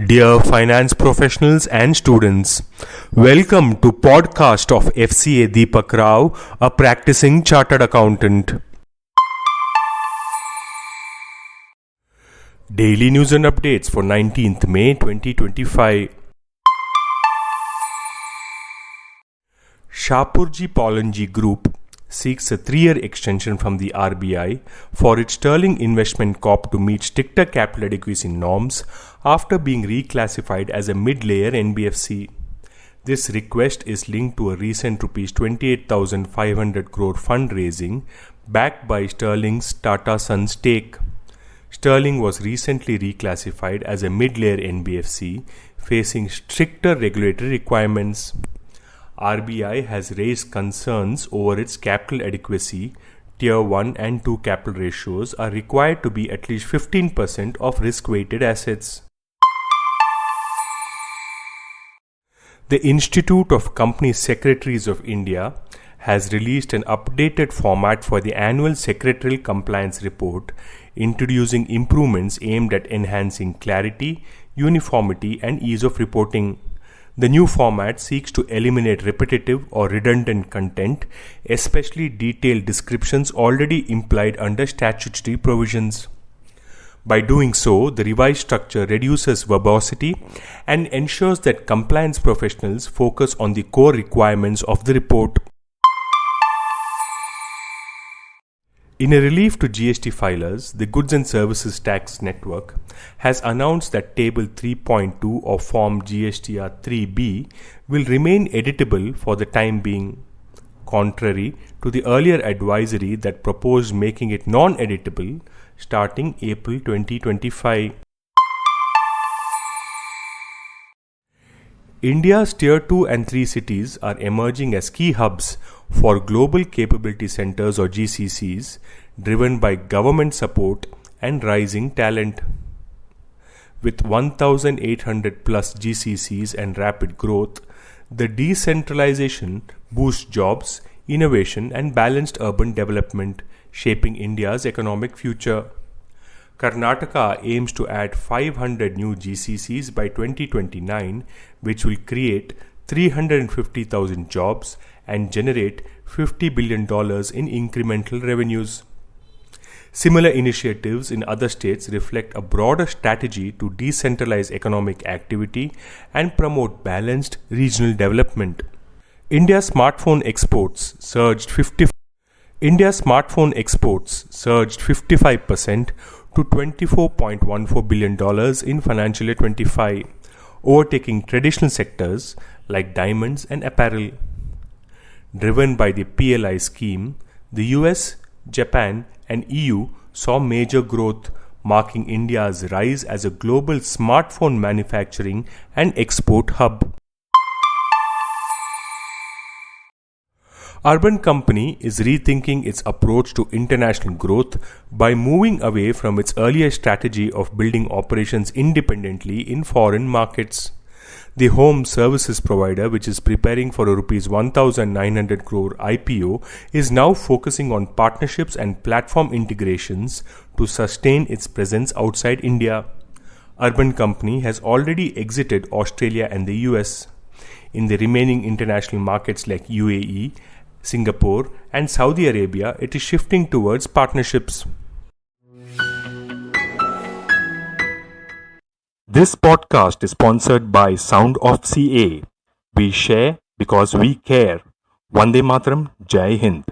Dear finance professionals and students, welcome to podcast of Fca Deepak Rao, a practicing chartered accountant. Daily news and updates for 19th May 2025. Shapoorji Pallonji Group seeks a 3-year extension from the RBI for its Sterling Investment Corp to meet stricter capital adequacy norms after being reclassified as a mid-layer NBFC. This request is linked to a recent Rs 28,500 crore fundraising backed by Sterling's Tata Sons stake. Sterling was recently reclassified as a mid-layer NBFC facing stricter regulatory requirements. RBI has raised concerns over its capital adequacy. Tier 1 and 2 capital ratios are required to be at least 15% of risk-weighted assets. The Institute of Company Secretaries of India has released an updated format for the Annual Secretarial Compliance Report, introducing improvements aimed at enhancing clarity, uniformity, and ease of reporting. The new format seeks to eliminate repetitive or redundant content, especially detailed descriptions already implied under statutory provisions. By doing so, the revised structure reduces verbosity and ensures that compliance professionals focus on the core requirements of the report. In a relief to GST filers, the Goods and Services Tax Network has announced that Table 3.2 of Form GSTR 3B will remain editable for the time being, contrary to the earlier advisory that proposed making it non-editable starting April 2025. India's Tier 2 and 3 cities are emerging as key hubs for Global Capability Centers or GCCs, driven by government support and rising talent. With 1,800 plus GCCs and rapid growth, the decentralization boosts jobs, innovation, and balanced urban development, shaping India's economic future. Karnataka aims to add 500 new GCCs by 2029, which will create 350,000 jobs and generate $50 billion in incremental revenues. Similar initiatives in other states reflect a broader strategy to decentralize economic activity and promote balanced regional development. India's smartphone exports surged 55% to $24.14 billion in financial year 25, overtaking traditional sectors like diamonds and apparel. Driven by the PLI scheme, the US, Japan, and EU saw major growth, marking India's rise as a global smartphone manufacturing and export hub. Urban Company is rethinking its approach to international growth by moving away from its earlier strategy of building operations independently in foreign markets. The home services provider, which is preparing for a Rs 1,900 crore IPO, is now focusing on partnerships and platform integrations to sustain its presence outside India. Urban Company has already exited Australia and the US. In the remaining international markets like UAE, Singapore, and Saudi Arabia, it is shifting towards partnerships. This podcast is sponsored by Sound of CA. We share because we care. Vande Mataram, Jai Hind.